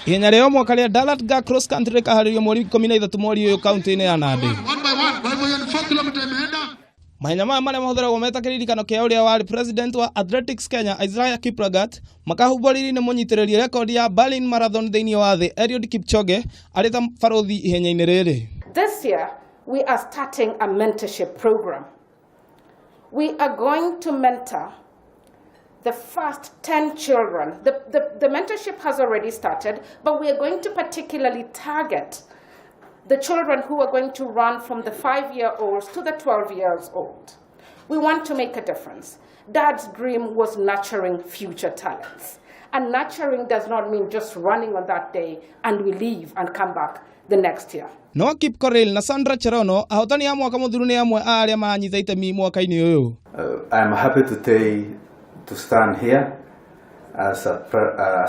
Ihenya rĩo mwaka rĩa Dalat ga cross country Ahariria mweri 13 mweri ũyũ kaunti-inĩ ya Nandi. Mahenya maya marĩa mahũthĩragwo meta kĩririkano kĩa ũrĩa warĩ president wa Athletics Kenya Isiah Kiplagat makahumbũrĩri nĩ mũnyitĩrĩri rekodi ya Dalat Marathon thĩinĩ wa thĩ Eliud Kipchoge arĩ ta barothi ihenya-inĩ rĩrĩ. This year we are starting a mentorship program. We are going to mentor the first 10 children. The mentorship has already started, but we are going to particularly target the children who are going to run from the 5-year-olds to the 12 years old. We want to make a difference. Dad's dream was nurturing future talents. And nurturing does not mean just running on that day and we leave and come back the next year. No Kipchoge na Sandra Cherono ahotani a mwaka muthuru ni amwe aria manyita itemi mwaka-ini uyu. I'm happy to stand here as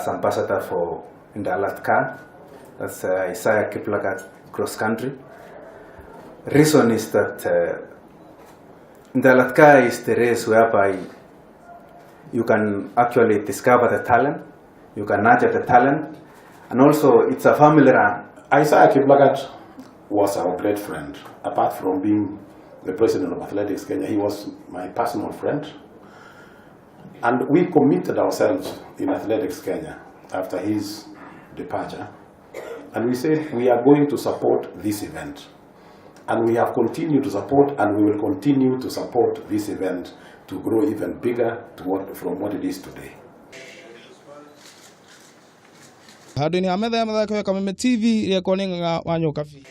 ambassador for Dalat That's Isiah Kiplagat cross country. Reason is that Dalat is the race whereby you can actually discover the talent, you can nurture the talent, and also it's a family run. Isiah Kiplagat was our great friend. Apart from being the president of Athletics Kenya, he was my personal friend. And we committed ourselves in Athletics Kenya after his departure. And we said we are going to support this event. And we have continued to support, and we will continue to support this event to grow even bigger from what it is today. Hadini amedha ya TV ya koninga wanyo kafi.